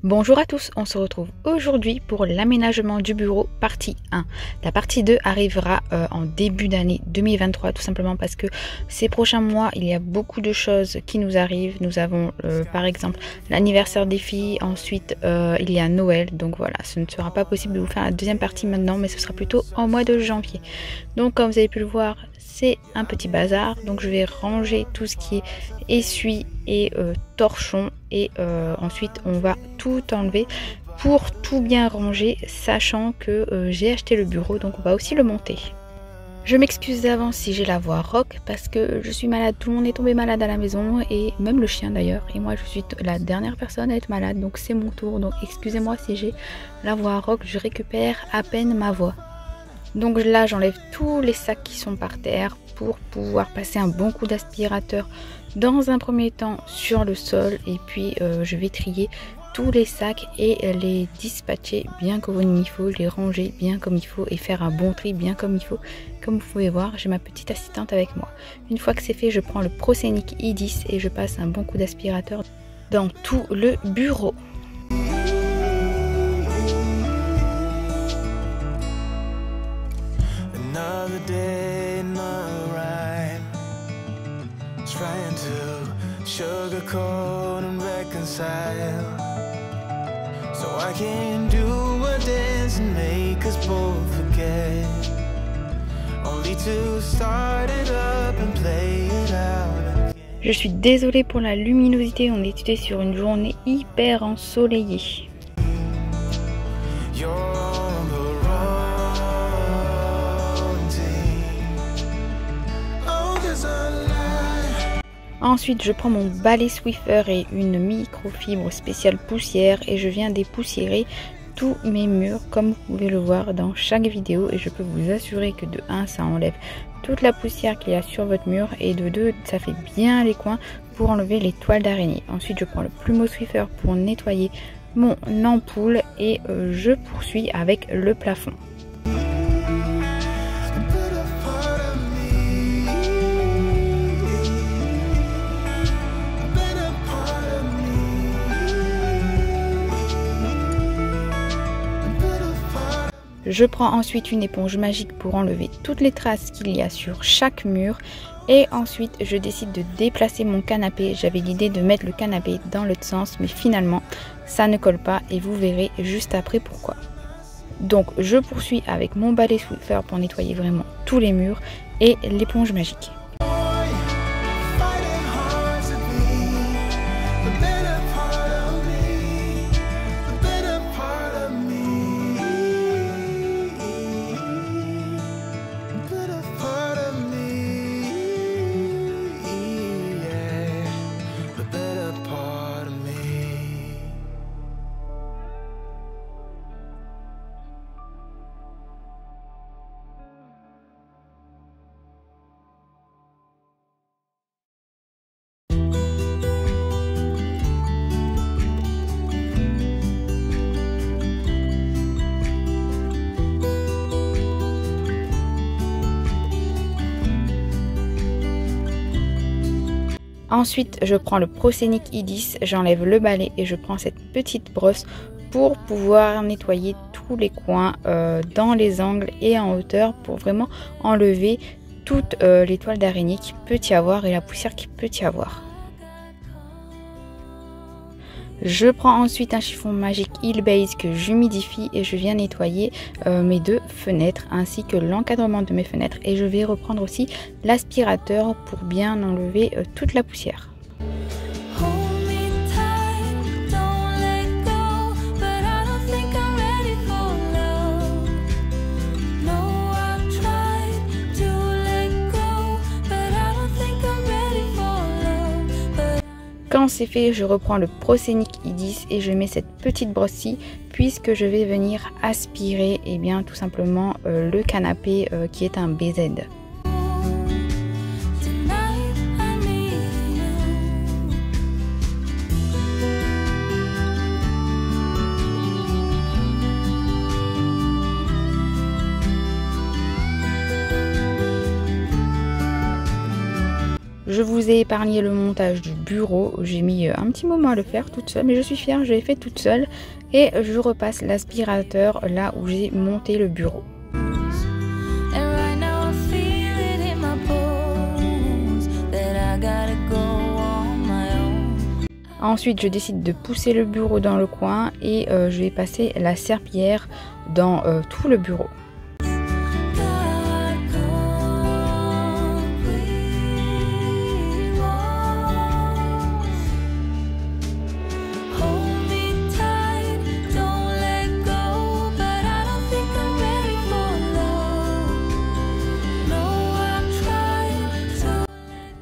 Bonjour à tous, on se retrouve aujourd'hui pour l'aménagement du bureau partie 1. La partie 2 arrivera en début d'année 2023 tout simplement parce que ces prochains mois il y a beaucoup de choses qui nous arrivent. Nous avons par exemple l'anniversaire des filles, ensuite il y a Noël, donc voilà, ce ne sera pas possible de vous faire la deuxième partie maintenant mais ce sera plutôt en mois de janvier. Donc comme vous avez pu le voir, c'est un petit bazar, donc je vais ranger tout ce qui est essuie et torchon et ensuite on va tout enlever pour tout bien ranger, sachant que j'ai acheté le bureau, donc on va aussi le monter. Je m'excuse d'avance si j'ai la voix rock parce que je suis malade, tout le monde est tombé malade à la maison et même le chien d'ailleurs, et moi je suis la dernière personne à être malade, donc c'est mon tour, donc excusez-moi si j'ai la voix rock, je récupère à peine ma voix. Donc là j'enlève tous les sacs qui sont par terre pour pouvoir passer un bon coup d'aspirateur dans un premier temps sur le sol, et puis je vais trier tous les sacs et les dispatcher bien comme il faut, les ranger bien comme il faut et faire un bon tri bien comme il faut. Comme vous pouvez voir, j'ai ma petite assistante avec moi. Une fois que c'est fait, je prends le Proscenic i10 et je passe un bon coup d'aspirateur dans tout le bureau. Trying to sugarcoat and reconcile, so I can do a dance and make us both forget, only to start it up and play it out. Je suis désolée pour la luminosité, on était sur une journée hyper ensoleillée. Ensuite, je prends mon balai Swiffer et une microfibre spéciale poussière et je viens dépoussiérer tous mes murs comme vous pouvez le voir dans chaque vidéo, et je peux vous assurer que de 1 ça enlève toute la poussière qu'il y a sur votre mur et de 2 ça fait bien les coins pour enlever les toiles d'araignée. Ensuite, je prends le plumeau Swiffer pour nettoyer mon ampoule et je poursuis avec le plafond. Je prends ensuite une éponge magique pour enlever toutes les traces qu'il y a sur chaque mur, et ensuite je décide de déplacer mon canapé. J'avais l'idée de mettre le canapé dans l'autre sens mais finalement ça ne colle pas et vous verrez juste après pourquoi. Donc je poursuis avec mon balai Swiffer pour nettoyer vraiment tous les murs et l'éponge magique. Ensuite, je prends le Proscenic i10, j'enlève le balai et je prends cette petite brosse pour pouvoir nettoyer tous les coins dans les angles et en hauteur pour vraiment enlever toutes les toiles d'araignée qu'il peut y avoir et la poussière qu'il peut y avoir. Je prends ensuite un chiffon magique Heal-Base que j'humidifie et je viens nettoyer mes 2 fenêtres ainsi que l'encadrement de mes fenêtres, et je vais reprendre aussi l'aspirateur pour bien enlever toute la poussière. Quand c'est fait, je reprends le Proscenic i10 et je mets cette petite brosse-ci puisque je vais venir aspirer tout simplement le canapé qui est un BZ. Je vous ai épargné le montage du bureau. J'ai mis un petit moment à le faire toute seule, mais je suis fière, je l'ai fait toute seule. Et je repasse l'aspirateur là où j'ai monté le bureau. Ensuite, je décide de pousser le bureau dans le coin et je vais passer la serpillière dans tout le bureau.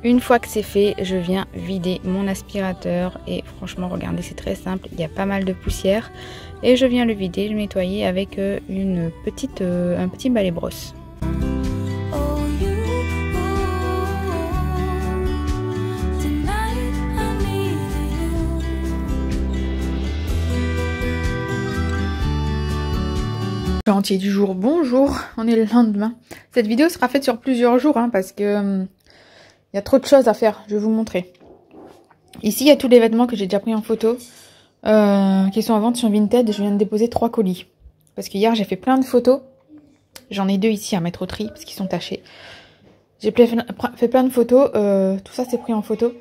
Une fois que c'est fait, je viens vider mon aspirateur et franchement regardez, c'est très simple, il y a pas mal de poussière et je viens le vider, le nettoyer avec un petit balai brosse. Chantier du jour, bonjour, on est le lendemain. Cette vidéo sera faite sur plusieurs jours parce que il y a trop de choses à faire, je vais vous montrer. Ici, il y a tous les vêtements que j'ai déjà pris en photo, qui sont en vente sur Vinted. Je viens de déposer 3 colis. Parce qu'hier, j'ai fait plein de photos. J'en ai 2 ici à mettre au tri, parce qu'ils sont tachés. J'ai fait plein de photos, tout ça c'est pris en photo.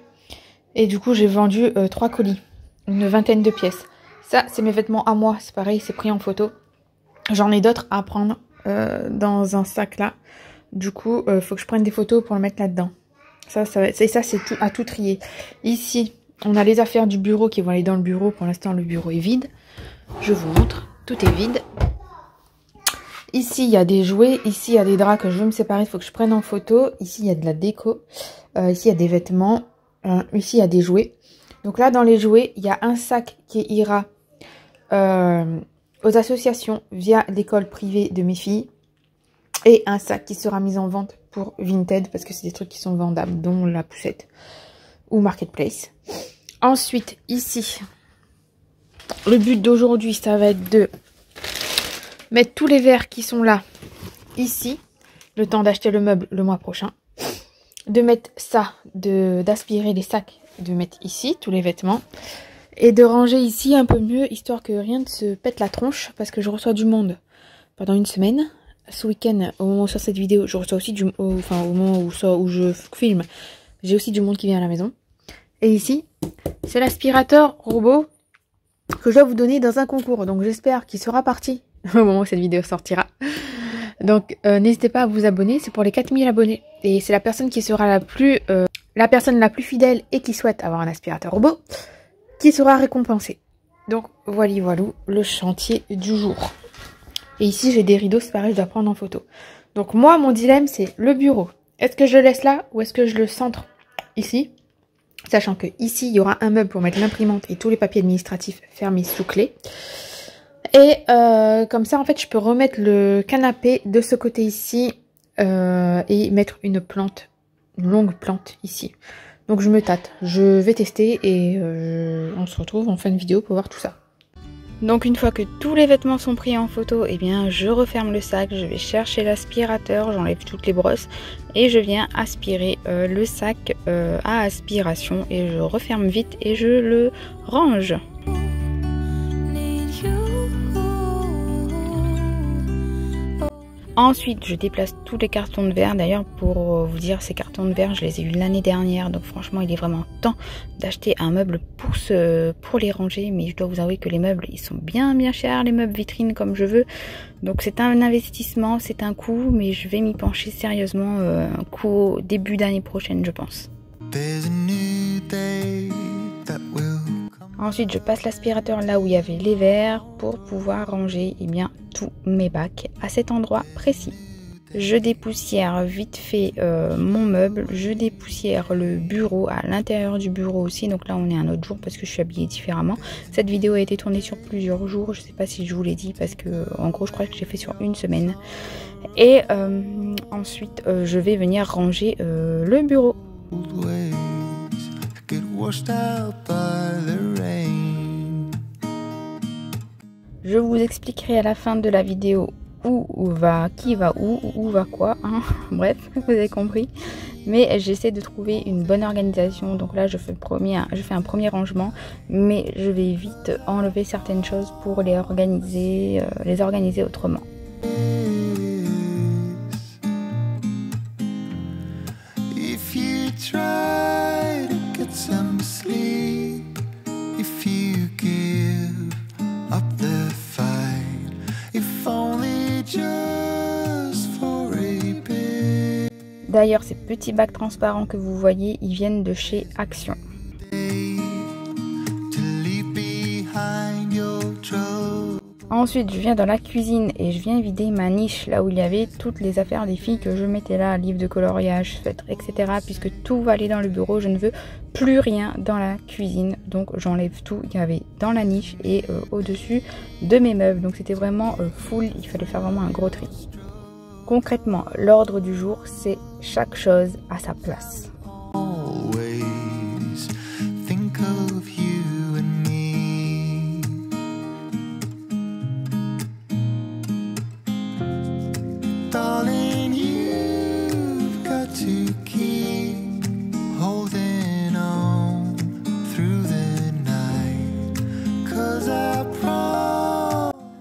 Et du coup, j'ai vendu 3 colis, une vingtaine de pièces. Ça, c'est mes vêtements à moi, c'est pareil, c'est pris en photo. J'en ai d'autres à prendre dans un sac là. Du coup, faut que je prenne des photos pour le mettre là-dedans. Ça c'est tout à tout trier. Ici, on a les affaires du bureau qui vont aller dans le bureau. Pour l'instant, le bureau est vide. Je vous montre. Tout est vide. Ici, il y a des jouets. Ici, il y a des draps que je veux me séparer. Il faut que je prenne en photo. Ici, il y a de la déco. Ici, il y a des vêtements. Ici, il y a des jouets. Donc là, dans les jouets, il y a un sac qui ira aux associations via l'école privée de mes filles. Et un sac qui sera mis en vente pour Vinted parce que c'est des trucs qui sont vendables, dont la poussette ou Marketplace. Ensuite, ici, le but d'aujourd'hui, ça va être de mettre tous les verres qui sont là, ici, le temps d'acheter le meuble le mois prochain. De mettre ça, d'aspirer les sacs, de mettre ici, tous les vêtements. Et de ranger ici un peu mieux, histoire que rien ne se pète la tronche, parce que je reçois du monde pendant une semaine. Ce week-end, au moment où sort cette vidéo, je reçois aussi au moment où je filme, j'ai aussi du monde qui vient à la maison. Et ici, c'est l'aspirateur robot que je dois vous donner dans un concours. Donc j'espère qu'il sera parti au moment où cette vidéo sortira. Donc n'hésitez pas à vous abonner, c'est pour les 4000 abonnés. Et c'est la personne qui sera la personne la plus fidèle et qui souhaite avoir un aspirateur robot qui sera récompensée. Donc voilà, le chantier du jour. Et ici, j'ai des rideaux, c'est pareil, je dois prendre en photo. Donc moi, mon dilemme, c'est le bureau. Est-ce que je le laisse là ou est-ce que je le centre ici? Sachant que ici, il y aura un meuble pour mettre l'imprimante et tous les papiers administratifs fermés sous clé. Et comme ça, en fait, je peux remettre le canapé de ce côté ici et mettre une longue plante ici. Donc je me tâte, je vais tester et on se retrouve en fin de vidéo pour voir tout ça. Donc une fois que tous les vêtements sont pris en photo, eh bien je referme le sac, je vais chercher l'aspirateur, j'enlève toutes les brosses et je viens aspirer le sac à aspiration et je referme vite et je le range. Ensuite, je déplace tous les cartons de verre. D'ailleurs, pour vous dire, ces cartons de verre, je les ai eus l'année dernière. Donc franchement, il est vraiment temps d'acheter un meuble pour les ranger. Mais je dois vous avouer que les meubles, ils sont bien chers, les meubles vitrines comme je veux. Donc c'est un investissement, c'est un coût. Mais je vais m'y pencher sérieusement un coup au début d'année prochaine, je pense. Ensuite, je passe l'aspirateur là où il y avait les verres pour pouvoir ranger bien tous mes bacs à cet endroit précis. Je dépoussière vite fait mon meuble, je dépoussière le bureau, à l'intérieur du bureau aussi. Donc là, on est un autre jour parce que je suis habillée différemment. Cette vidéo a été tournée sur plusieurs jours, je ne sais pas si je vous l'ai dit parce que en gros, je crois que j'ai fait sur une semaine. Et ensuite, je vais venir ranger le bureau. Je vous expliquerai à la fin de la vidéo qui va où va quoi, hein. Bref, vous avez compris. Mais j'essaie de trouver une bonne organisation. Donc là, je fais un premier rangement, mais je vais vite enlever certaines choses pour les organiser autrement. D'ailleurs, ces petits bacs transparents que vous voyez, ils viennent de chez Action. Ensuite, je viens dans la cuisine et je viens vider ma niche, là où il y avait toutes les affaires des filles que je mettais là, livres de coloriage, feutres, etc. Puisque tout va aller dans le bureau, je ne veux plus rien dans la cuisine. Donc j'enlève tout, il y avait dans la niche et au-dessus de mes meubles. Donc c'était vraiment full, il fallait faire vraiment un gros tri. Concrètement, l'ordre du jour, c'est chaque chose à sa place.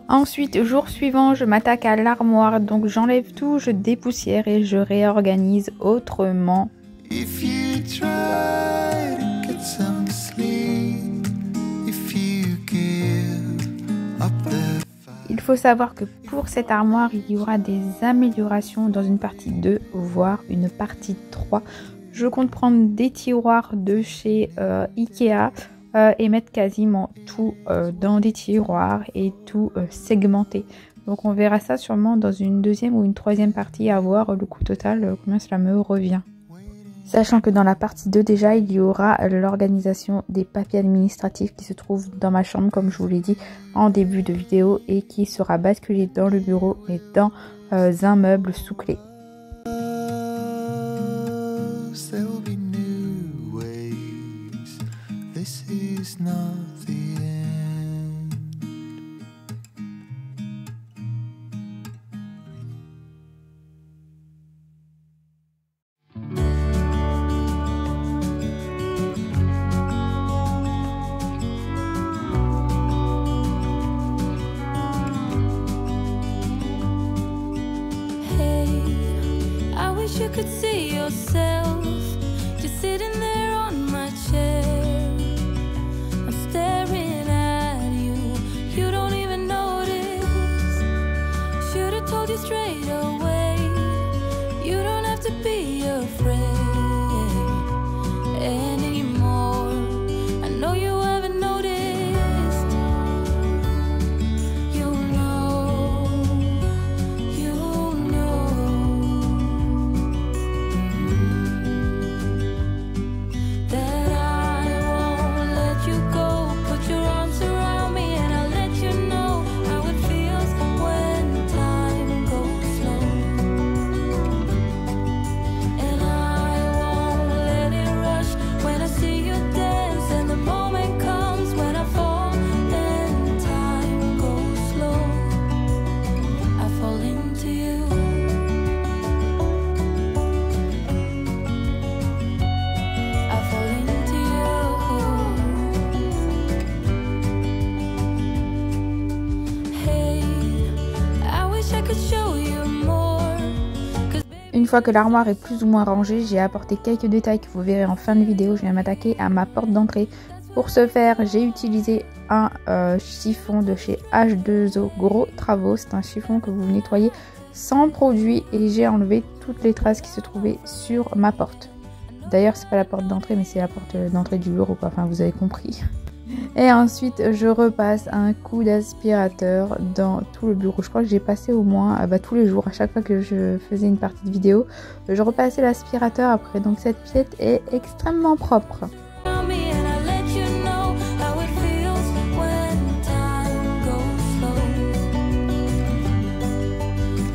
Ensuite, jour suivant, je m'attaque à l'armoire, donc j'enlève tout, je dépoussière et je réorganise autrement. Il faut savoir que pour cette armoire, il y aura des améliorations dans une partie 2, voire une partie 3. Je compte prendre des tiroirs de chez Ikea. Et mettre quasiment tout dans des tiroirs et tout segmenté. Donc on verra ça sûrement dans une deuxième ou une troisième partie, à voir le coût total, combien cela me revient. Sachant que dans la partie 2 déjà, il y aura l'organisation des papiers administratifs qui se trouvent dans ma chambre, comme je vous l'ai dit en début de vidéo, et qui sera basculé dans le bureau et dans un meuble sous clé. You could see yourself just sitting there on my chair. I'm staring at you, you don't even notice. Should have told you straight away. You don't have to be afraid anymore. I know you haven't noticed. You know, you know that I won't let you go. Put your arms around me and I'll let you know how it feels when time goes slow. And I won't let it rush when I see you dance. And the moment comes when I fall and time goes slow. I fall into you. I fall into you. Hey, I wish I could show you more. 'Cause Une fois que l'armoire est plus ou moins rangée, j'ai apporté quelques détails que vous verrez en fin de vidéo. Je viens m'attaquer à ma porte d'entrée. Pour ce faire, j'ai utilisé un chiffon de chez H2O Gros Travaux. C'est un chiffon que vous nettoyez sans produit et j'ai enlevé toutes les traces qui se trouvaient sur ma porte. D'ailleurs, c'est pas la porte d'entrée, mais c'est la porte d'entrée du bureau, quoi. Enfin, vous avez compris. Et ensuite, je repasse un coup d'aspirateur dans tout le bureau. Je crois que j'ai passé au moins tous les jours, à chaque fois que je faisais une partie de vidéo, je repassais l'aspirateur après. Donc cette pièce est extrêmement propre. around me and I'll let you know how it feels when time goes slow.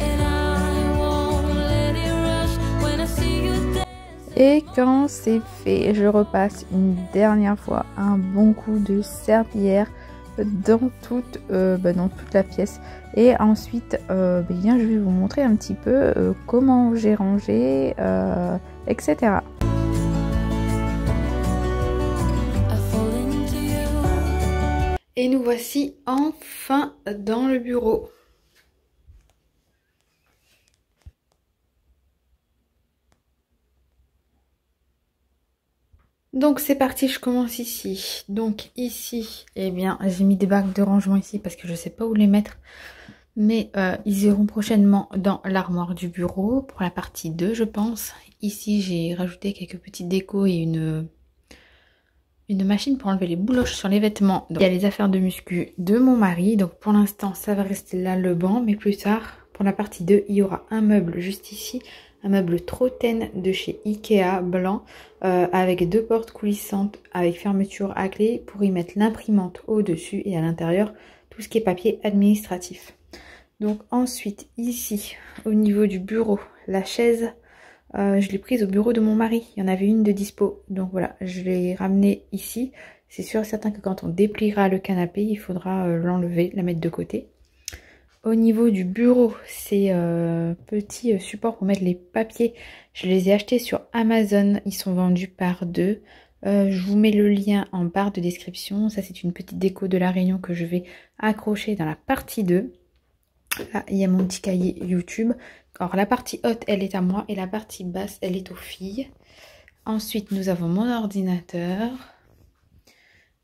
And I won't let it rush when I see you dance. Et quand c'est fait, je repasse une dernière fois un bon coup de serpillière dans toute la pièce. Et ensuite, bien, je vais vous montrer un petit peu comment j'ai rangé, etc. Et nous voici enfin dans le bureau. Donc c'est parti, je commence ici. Donc ici, eh bien, j'ai mis des bacs de rangement ici parce que je sais pas où les mettre. Mais ils iront prochainement dans l'armoire du bureau pour la partie 2, je pense. Ici, j'ai rajouté quelques petites décos et une machine pour enlever les bouloches sur les vêtements. Donc, il y a les affaires de muscu de mon mari. Donc pour l'instant, ça va rester là le banc. Mais plus tard, pour la partie 2, il y aura un meuble juste ici. Un meuble Trotten de chez Ikea blanc avec 2 portes coulissantes avec fermeture à clé pour y mettre l'imprimante au-dessus et à l'intérieur tout ce qui est papier administratif. Donc ensuite ici au niveau du bureau, la chaise je l'ai prise au bureau de mon mari. Il y en avait une de dispo. Donc voilà, je l'ai ramenée ici. C'est sûr et certain que quand on dépliera le canapé, il faudra l'enlever, la mettre de côté. Au niveau du bureau, ces petits supports pour mettre les papiers, je les ai achetés sur Amazon. Ils sont vendus par 2. Je vous mets le lien en barre de description. Ça, c'est une petite déco de la Réunion que je vais accrocher dans la partie 2. Là, il y a mon petit cahier YouTube. Alors, la partie haute, elle est à moi et la partie basse, elle est aux filles. Ensuite, nous avons mon ordinateur.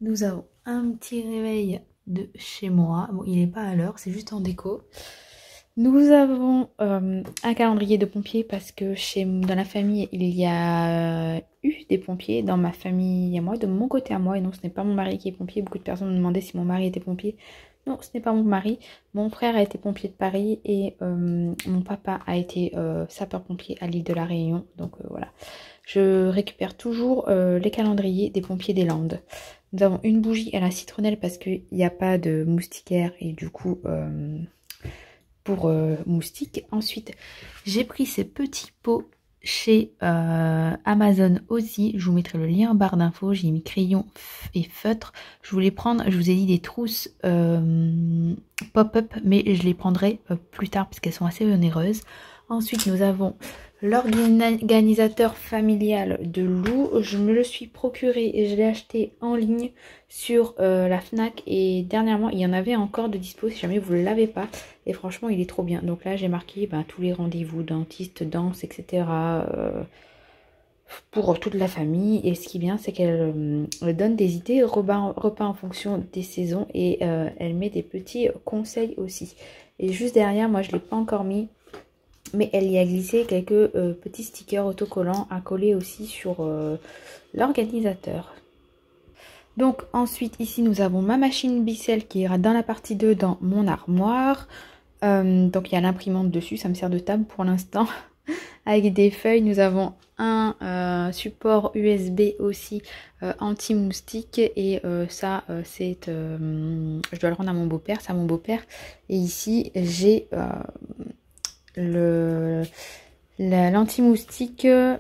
Nous avons un petit réveil de chez moi. Bon, il n'est pas à l'heure, c'est juste en déco. Nous avons un calendrier de pompiers parce que dans la famille, il y a eu des pompiers. Dans ma famille à moi, de mon côté à moi. Et non, ce n'est pas mon mari qui est pompier. Beaucoup de personnes me demandaient si mon mari était pompier. Non, ce n'est pas mon mari. Mon frère a été pompier de Paris et mon papa a été sapeur-pompier à l'île de la Réunion. Donc voilà. Je récupère toujours les calendriers des pompiers des Landes. Nous avons une bougie à la citronnelle parce qu'il n'y a pas de moustiquaire et du coup pour moustiques. Ensuite, j'ai pris ces petits pots chez Amazon aussi. Je vous mettrai le lien en barre d'infos. J'ai mis crayon et feutre. Je voulais prendre, je vous ai dit, des trousses pop-up, mais je les prendrai plus tard parce qu'elles sont assez onéreuses. Ensuite, nous avons l'organisateur familial de Lou. Je me le suis procuré et je l'ai acheté en ligne sur la Fnac. Et dernièrement, il y en avait encore de dispo si jamais vous ne l'avez pas. Et franchement, il est trop bien. Donc là, j'ai marqué tous les rendez-vous, dentiste, danse, etc. Pour toute la famille. Et ce qui est bien, c'est qu'elle donne des idées repas en fonction des saisons. Et elle met des petits conseils aussi. Et juste derrière, moi, je ne l'ai pas encore mis. Mais elle y a glissé quelques petits stickers autocollants à coller aussi sur l'organisateur. Donc ensuite ici nous avons ma machine Bicel qui ira dans la partie 2 dans mon armoire. Donc il y a l'imprimante dessus, ça me sert de table pour l'instant. Avec des feuilles, nous avons un support USB aussi anti-moustique. Et ça c'est... je dois le rendre à mon beau-père, c'est à mon beau-père. Et ici j'ai... l'anti-moustique de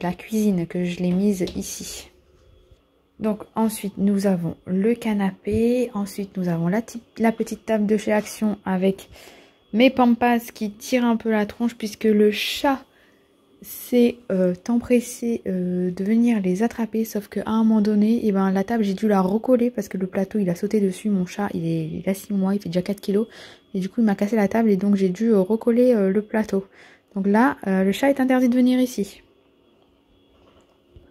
la cuisine que je l'ai mise ici. Donc ensuite nous avons le canapé, ensuite nous avons la petite table de chez Action avec mes pampas qui tirent un peu la tronche puisque le chat s'est empressé de venir les attraper, sauf qu'à un moment donné la table j'ai dû la recoller parce que le plateau il a sauté dessus. Mon chat il a 6 mois, il fait déjà 4 kilos et du coup il m'a cassé la table et donc j'ai dû recoller le plateau. Donc là le chat est interdit de venir ici.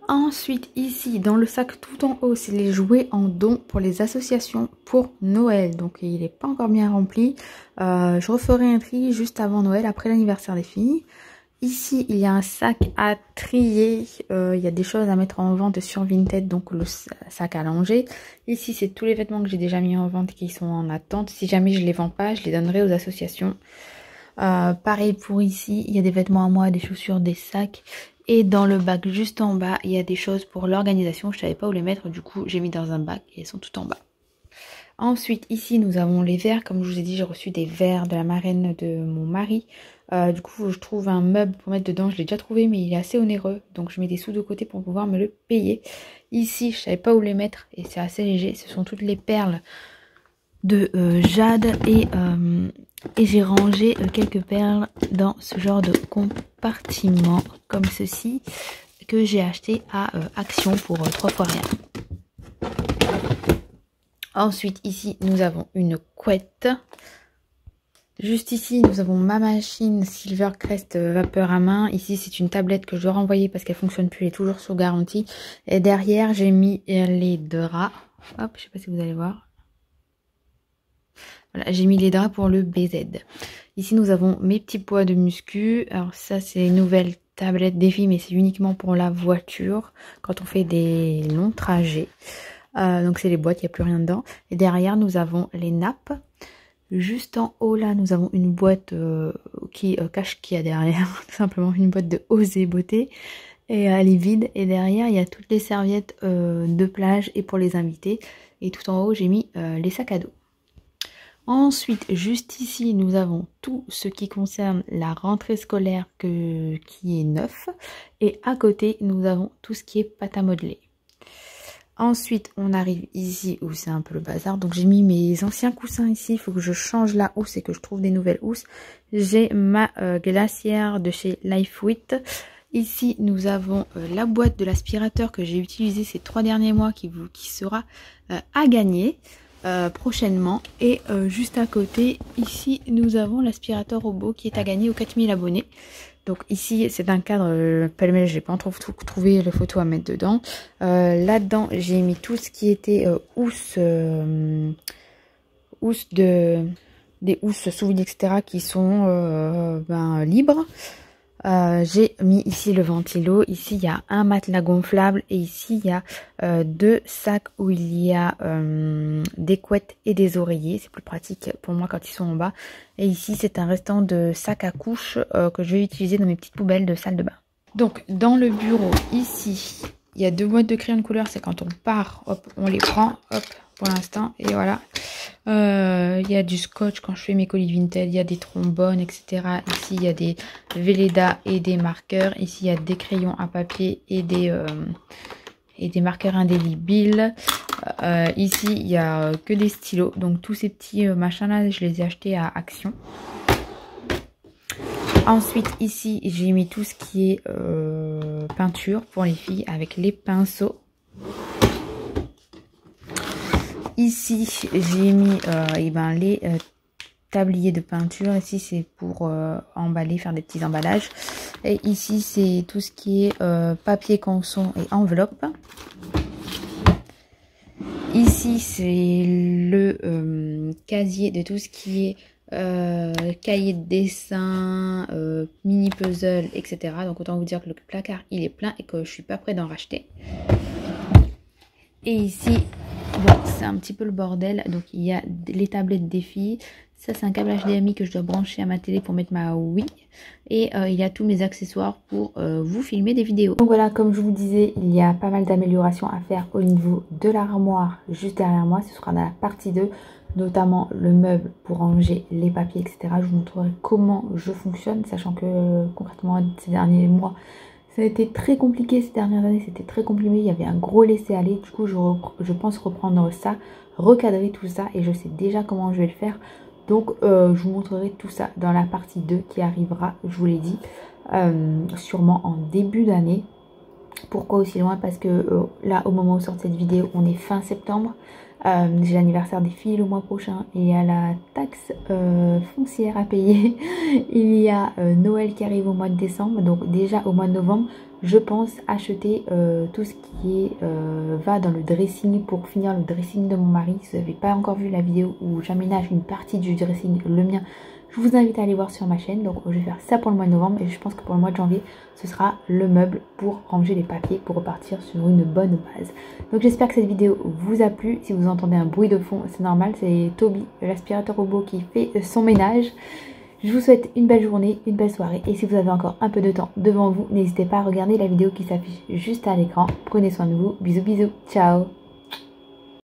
Ensuite ici dans le sac tout en haut c'est les jouets en don pour les associations pour Noël. Donc il n'est pas encore bien rempli. Je referai un tri juste avant Noël, après l'anniversaire des filles. Ici, il y a un sac à trier. Il y a des choses à mettre en vente sur Vinted, donc le sac à langer. Ici, c'est tous les vêtements que j'ai déjà mis en vente qui sont en attente. Si jamais je les vends pas, je les donnerai aux associations. Pareil pour ici, il y a des vêtements à moi, des chaussures, des sacs. Et dans le bac juste en bas, il y a des choses pour l'organisation. Je savais pas où les mettre, du coup, j'ai mis dans un bac et elles sont tout en bas. Ensuite, ici, nous avons les verres. Comme je vous ai dit, j'ai reçu des verres de la marraine de mon mari. Du coup, je trouve un meuble pour mettre dedans. Je l'ai déjà trouvé, mais il est assez onéreux. Donc, je mets des sous de côté pour pouvoir me le payer. Ici, je ne savais pas où les mettre et c'est assez léger. Ce sont toutes les perles de jade et j'ai rangé quelques perles dans ce genre de compartiment comme ceci que j'ai acheté à Action pour 3 fois rien. Ensuite, ici, nous avons une couette. Juste ici, nous avons ma machine Silvercrest vapeur à main. Ici, c'est une tablette que je dois renvoyer parce qu'elle fonctionne plus, elle est toujours sous garantie. Et derrière, j'ai mis les draps. Hop, je sais pas si vous allez voir. Voilà, j'ai mis les draps pour le BZ. Ici, nous avons mes petits poids de muscu. Alors ça, c'est une nouvelle tablette défi, mais c'est uniquement pour la voiture quand on fait des longs trajets. Donc c'est les boîtes, il n'y a plus rien dedans. Et derrière, nous avons les nappes. Juste en haut, là, nous avons une boîte qui cache ce qu'il y a derrière. Tout simplement une boîte de Osé Beauté. Et elle est vide. Et derrière, il y a toutes les serviettes de plage et pour les invités. Et tout en haut, j'ai mis les sacs à dos. Ensuite, juste ici, nous avons tout ce qui concerne la rentrée scolaire qui est neuf. Et à côté, nous avons tout ce qui est pâte à modeler. Ensuite, on arrive ici où c'est un peu le bazar. Donc, j'ai mis mes anciens coussins ici. Il faut que je change la housse et que je trouve des nouvelles housses. J'ai ma glacière de chez Lifewit. Ici, nous avons la boîte de l'aspirateur que j'ai utilisé ces 3 derniers mois qui sera à gagner prochainement. Et juste à côté, ici, nous avons l'aspirateur robot qui est à gagner aux 4000 abonnés. Donc ici, c'est un cadre pêle-mêle, j'ai pas encore trouvé les photos à mettre dedans. Là-dedans, j'ai mis tout ce qui était des housses sous vide, etc. qui sont libres. J'ai mis ici le ventilo. Ici, il y a un matelas gonflable. Et ici, il y a 2 sacs où il y a des couettes et des oreillers. C'est plus pratique pour moi quand ils sont en bas. Et ici, c'est un restant de sac à couche que je vais utiliser dans mes petites poubelles de salle de bain. Donc, dans le bureau, ici, il y a 2 boîtes de crayons de couleur. C'est quand on part, hop, on les prend, hop, pour l'instant. Et voilà. Il y a du scotch quand je fais mes colis Vinted, il y a des trombones, etc. Ici, il y a des Velleda et des marqueurs. Ici, il y a des crayons à papier et des marqueurs indélébiles. Ici, il n'y a que des stylos. Donc, tous ces petits machins-là, je les ai achetés à Action. Ensuite, ici, j'ai mis tout ce qui est peinture pour les filles avec les pinceaux. Ici, j'ai mis les tabliers de peinture. Ici, c'est pour emballer, faire des petits emballages. Et ici, c'est tout ce qui est papier canson et enveloppe. Ici, c'est le casier de tout ce qui est cahier de dessin, mini puzzle, etc. Donc, autant vous dire que le placard, il est plein et que je suis pas près d'en racheter. Et ici... bon, c'est un petit peu le bordel. Donc, il y a les tablettes des filles. Ça, c'est un câble HDMI que je dois brancher à ma télé pour mettre ma Wii. Et il y a tous mes accessoires pour vous filmer des vidéos. Donc voilà, comme je vous disais, il y a pas mal d'améliorations à faire au niveau de l'armoire juste derrière moi. Ce sera dans la partie 2, notamment le meuble pour ranger les papiers, etc. Je vous montrerai comment je fonctionne, sachant que concrètement, ces derniers mois... ça a été très compliqué ces dernières années, c'était très compliqué, il y avait un gros laisser-aller. Du coup, je pense reprendre ça, recadrer tout ça et je sais déjà comment je vais le faire. Donc, je vous montrerai tout ça dans la partie 2 qui arrivera, je vous l'ai dit, sûrement en début d'année. Pourquoi aussi loin? Parce que là, au moment où sort cette vidéo, on est fin septembre. J'ai l'anniversaire des filles le mois prochain. Il y a la taxe foncière à payer. Il y a Noël qui arrive au mois de décembre. Donc déjà au mois de novembre, je pense acheter tout ce qui va dans le dressing pour finir le dressing de mon mari. Si vous n'avez pas encore vu la vidéo où j'aménage une partie du dressing, le mien, je vous invite à aller voir sur ma chaîne. Donc je vais faire ça pour le mois de novembre et je pense que pour le mois de janvier, ce sera le meuble pour ranger les papiers pour repartir sur une bonne base. Donc j'espère que cette vidéo vous a plu. Si vous entendez un bruit de fond, c'est normal, c'est Toby, l'aspirateur robot qui fait son ménage. Je vous souhaite une belle journée, une belle soirée et si vous avez encore un peu de temps devant vous, n'hésitez pas à regarder la vidéo qui s'affiche juste à l'écran. Prenez soin de vous, bisous bisous, ciao.